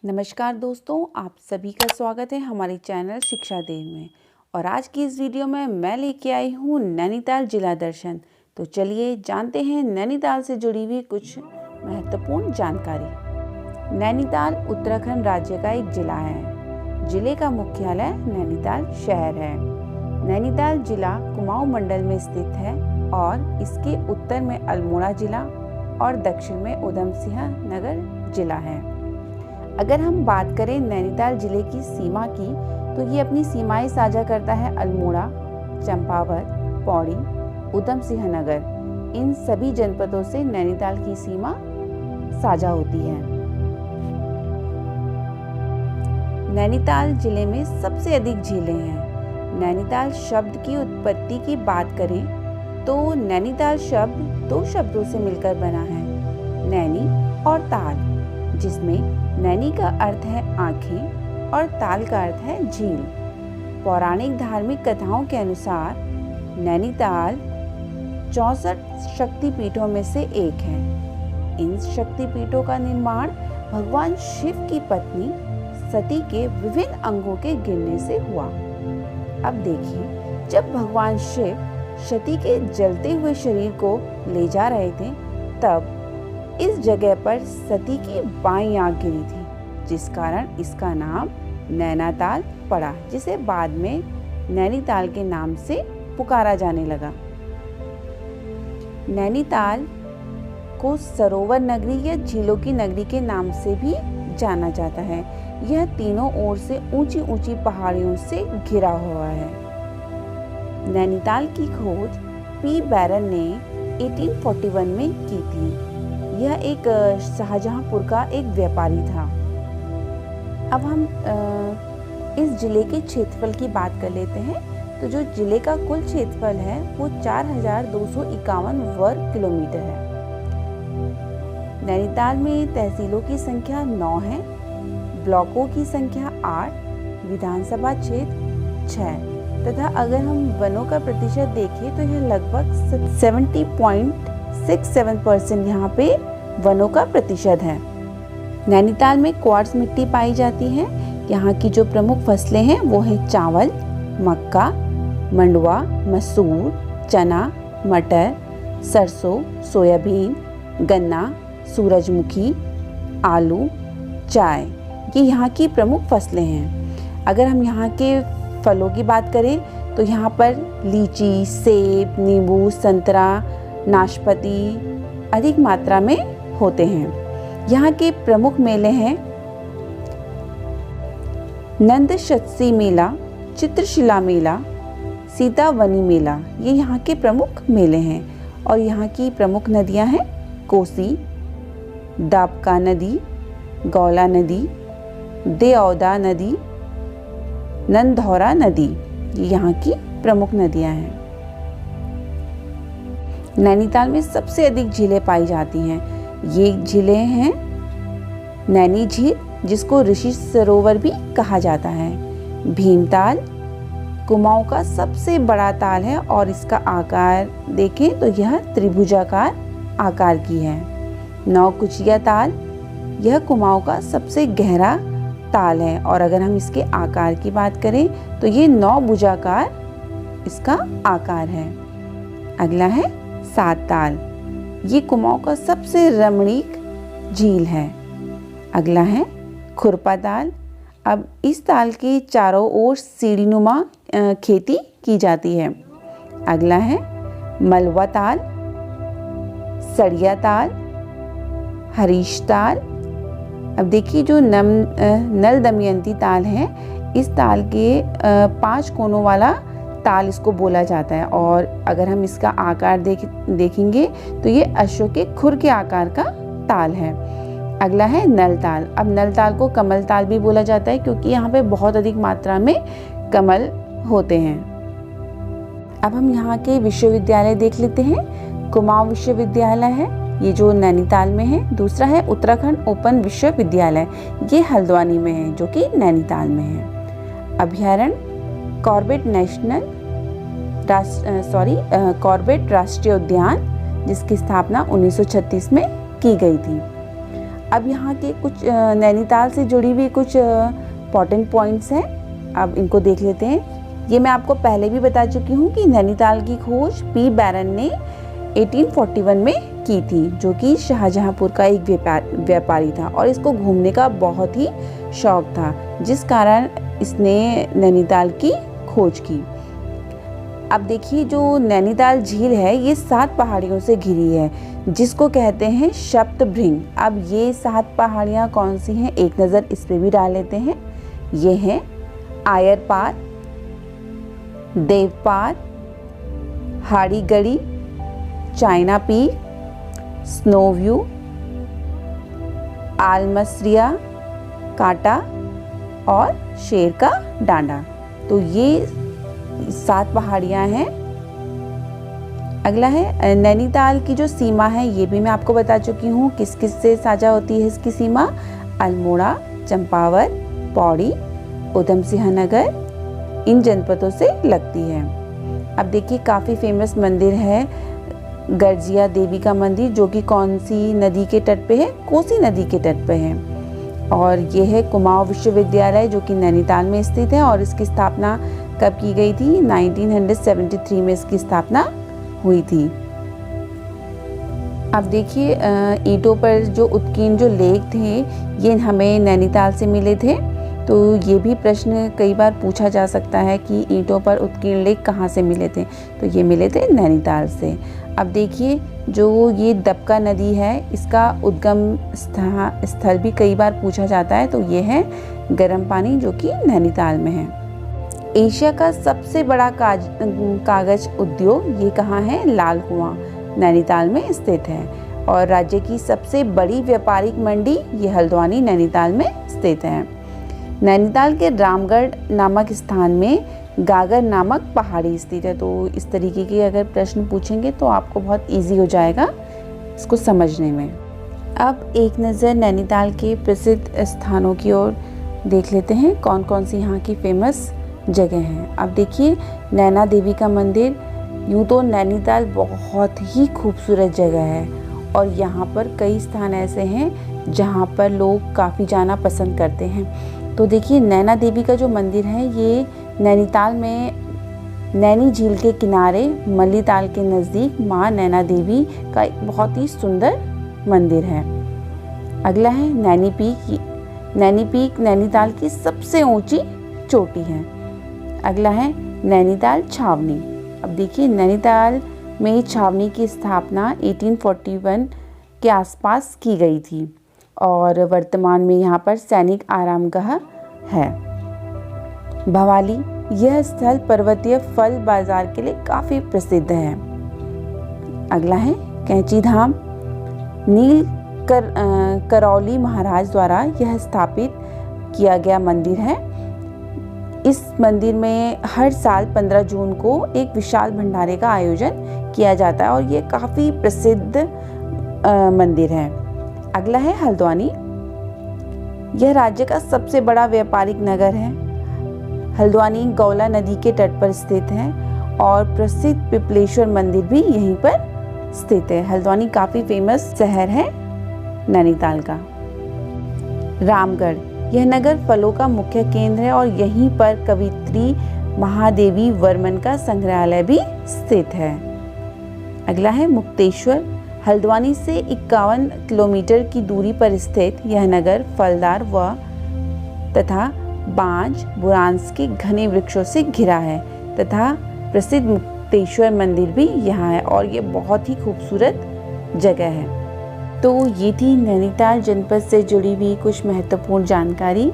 नमस्कार दोस्तों, आप सभी का स्वागत है हमारे चैनल शिक्षा देव में। और आज की इस वीडियो में मैं लेके आई हूँ नैनीताल जिला दर्शन। तो चलिए जानते हैं नैनीताल से जुड़ी हुई कुछ महत्वपूर्ण जानकारी। नैनीताल उत्तराखंड राज्य का एक जिला है। जिले का मुख्यालय नैनीताल शहर है। नैनीताल जिला कुमाऊं मंडल में स्थित है और इसके उत्तर में अल्मोड़ा जिला और दक्षिण में उधम सिंह नगर जिला है। अगर हम बात करें नैनीताल जिले की सीमा की, तो ये अपनी सीमाएं साझा करता है अल्मोड़ा, चंपावत, पौड़ी, उधम सिंह नगर। इन सभी जनपदों से नैनीताल की सीमा साझा होती है। नैनीताल जिले में सबसे अधिक झीलें हैं। नैनीताल शब्द की उत्पत्ति की बात करें तो नैनीताल शब्द दो शब्दों से मिलकर बना है, नैनी और ताल, जिसमें नैनी का अर्थ है आँखें और ताल का अर्थ है झील। पौराणिक धार्मिक कथाओं के अनुसार नैनीताल 64 शक्तिपीठों में से एक है। इन शक्तिपीठों का निर्माण भगवान शिव की पत्नी सती के विभिन्न अंगों के गिरने से हुआ। अब देखिए, जब भगवान शिव सती के जलते हुए शरीर को ले जा रहे थे, तब इस जगह पर सती की बाईं आंख गिरी थी, जिस कारण इसका नाम नैनाताल पड़ा, जिसे बाद में नैनीताल के नाम से पुकारा जाने लगा। नैनीताल को सरोवर नगरी या झीलों की नगरी के नाम से भी जाना जाता है। यह तीनों ओर से ऊंची ऊंची पहाड़ियों से घिरा हुआ है। नैनीताल की खोज पी बैरन ने 1841 में की थी। यह एक शाहजहांपुर का एक व्यापारी था। अब हम इस जिले के क्षेत्रफल की बात कर लेते हैं। तो जो जिले का कुल क्षेत्रफल है वो 4251 वर्ग किलोमीटर है। नैनीताल में तहसीलों की संख्या 9 है, ब्लॉकों की संख्या 8, विधानसभा क्षेत्र 6 तथा अगर हम वनों का प्रतिशत देखें तो यह लगभग 70.67% यहाँ पे वनों का प्रतिशत है। नैनीताल में क्वार्ट्ज मिट्टी पाई जाती है। यहाँ की जो प्रमुख फसलें हैं वो है चावल, मक्का, मंडुआ, मसूर, चना, मटर, सरसों, सोयाबीन, गन्ना, सूरजमुखी, आलू, चाय। ये यहाँ की प्रमुख फसलें हैं। अगर हम यहाँ के फलों की बात करें तो यहाँ पर लीची, सेब, नींबू, संतरा, नाशपाती अधिक मात्रा में होते हैं। यहाँ के प्रमुख मेले हैं नंदशतसी मेला, चित्रशिला मेला, सीतावनी मेला। ये यहाँ के प्रमुख मेले हैं। और यहाँ की प्रमुख नदियाँ हैं कोसी, दाबका नदी, गौला नदी, देओदा नदी, नंदौरा नदी। ये यहाँ की प्रमुख नदियाँ हैं। नैनीताल में सबसे अधिक झीलें पाई जाती हैं। ये झीलें हैं नैनी झील, जिसको ऋषि सरोवर भी कहा जाता है, भीमताल कुमाऊं का सबसे बड़ा ताल है और इसका आकार देखें तो यह त्रिभुजाकार आकार की है। नौकुचिया ताल, यह कुमाऊं का सबसे गहरा ताल है और अगर हम इसके आकार की बात करें तो ये 9 भुजाकार इसका आकार है। अगला है सात ताल, ये कुमाऊं का सबसे रमणीक झील है। अगला है खुरपा ताल। अब इस ताल के चारों ओर सीढ़ीनुमा खेती की जाती है। अगला है मलवा ताल, सड़िया ताल, हरीश ताल। अब देखिए, जो नल दमयंती ताल है, इस ताल के 5 कोनों वाला ताल इसको बोला जाता है। और अगर हम इसका आकार देखेंगे तो ये अश्व के खुर के आकार का ताल है। अगला है नल ताल। अब नल ताल को कमल ताल भी बोला जाता है क्योंकि यहाँ पे बहुत अधिक मात्रा में कमल होते हैं। अब हम यहाँ के विश्वविद्यालय देख लेते हैं। कुमाऊं विश्वविद्यालय है, ये जो नैनीताल में है। दूसरा है उत्तराखंड ओपन विश्वविद्यालय, ये हल्द्वानी में है जो कि नैनीताल में है। अभ्यारण्य कॉर्बेट राष्ट्रीय उद्यान, जिसकी स्थापना 1936 में की गई थी। अब यहाँ के कुछ नैनीताल से जुड़ी हुई कुछ इम्पॉर्टेंट पॉइंट्स हैं, अब इनको देख लेते हैं। ये मैं आपको पहले भी बता चुकी हूँ कि नैनीताल की खोज पी बैरन ने 1841 में की थी, जो कि शाहजहांपुर का एक व्यापारी था और इसको घूमने का बहुत ही शौक था, जिस कारण इसने नैनीताल की खोज की। अब देखिए, जो नैनीताल झील है ये 7 पहाड़ियों से घिरी है, जिसको कहते हैं सप्तभृंग। अब ये 7 पहाड़ियाँ कौन सी हैं, एक नज़र इस पे भी डाल लेते हैं। ये हैं आयरपार, देवपार, हाड़ीगढ़ी, चाइना पीक, स्नोव्यू, आलमसरिया कांटा और शेर का डांडा। तो ये 7 पहाड़ियाँ हैं। अगला है नैनीताल की जो सीमा है, ये भी मैं आपको बता चुकी हूँ किस किस से साझा होती है इसकी सीमा। अल्मोड़ा, चंपावत, पौड़ी, उधम सिंह नगर, इन जनपदों से लगती है। अब देखिए, काफ़ी फेमस मंदिर है गर्जिया देवी का मंदिर, जो कि कौन सी नदी के तट पे है, कोसी नदी के तट पे है। और ये है कुमाऊं विश्वविद्यालय, जो कि नैनीताल में स्थित है और इसकी स्थापना कब की गई थी, 1973 में इसकी स्थापना हुई थी। अब देखिए, ईंटों पर जो उत्कीर्ण जो लेख थे ये हमें नैनीताल से मिले थे। तो ये भी प्रश्न कई बार पूछा जा सकता है कि ईंटों पर उत्कीर्ण लेख कहाँ से मिले थे, तो ये मिले थे नैनीताल से। अब देखिए, जो ये दबका नदी है इसका उद्गम स्थल भी कई बार पूछा जाता है, तो ये है गर्म पानी, जो कि नैनीताल में है। एशिया का सबसे बड़ा कागज उद्योग ये कहाँ है, लाल कुआं नैनीताल में स्थित है। और राज्य की सबसे बड़ी व्यापारिक मंडी ये हल्द्वानी नैनीताल में स्थित है। नैनीताल के रामगढ़ नामक स्थान में गागर नामक पहाड़ी स्थित है। तो इस तरीके के अगर प्रश्न पूछेंगे तो आपको बहुत इजी हो जाएगा इसको समझने में। अब एक नज़र नैनीताल के प्रसिद्ध स्थानों की ओर देख लेते हैं, कौन कौन सी यहाँ की फेमस जगह हैं। अब देखिए, नैना देवी का मंदिर, यूँ तो नैनीताल बहुत ही खूबसूरत जगह है और यहाँ पर कई स्थान ऐसे हैं जहाँ पर लोग काफ़ी जाना पसंद करते हैं। तो देखिए, नैना देवी का जो मंदिर है ये नैनीताल में नैनी झील के किनारे मल्लीताल के नज़दीक माँ नैना देवी का एक बहुत ही सुंदर मंदिर है। अगला है नैनी पीक। नैनी पीक नैनीताल की सबसे ऊंची चोटी है। अगला है नैनीताल छावनी। अब देखिए, नैनीताल में छावनी की स्थापना 1841 के आसपास की गई थी और वर्तमान में यहाँ पर सैनिक आरामगाह है। भवाली, यह स्थल पर्वतीय फल बाजार के लिए काफ़ी प्रसिद्ध है। अगला है कैंची धाम। नील करौली महाराज द्वारा यह स्थापित किया गया मंदिर है। इस मंदिर में हर साल 15 जून को एक विशाल भंडारे का आयोजन किया जाता है और ये काफ़ी प्रसिद्ध मंदिर है। अगला है हल्द्वानी। यह राज्य का सबसे बड़ा व्यापारिक नगर है। हल्द्वानी गौला नदी के तट पर स्थित है और प्रसिद्ध पिपलेश्वर मंदिर भी यहीं पर स्थित है। हल्द्वानी काफ़ी फेमस शहर है नैनीताल का। रामगढ़, यह नगर फलों का मुख्य केंद्र है और यहीं पर कवित्री महादेवी वर्मन का संग्रहालय भी स्थित है। अगला है मुक्तेश्वर। हल्द्वानी से 51 किलोमीटर की दूरी पर स्थित यह नगर फलदार व तथा बांज बुरांस के घने वृक्षों से घिरा है तथा प्रसिद्ध मुक्तेश्वर मंदिर भी यहाँ है और ये बहुत ही खूबसूरत जगह है। तो ये थी नैनीताल जनपद से जुड़ी हुई कुछ महत्वपूर्ण जानकारी।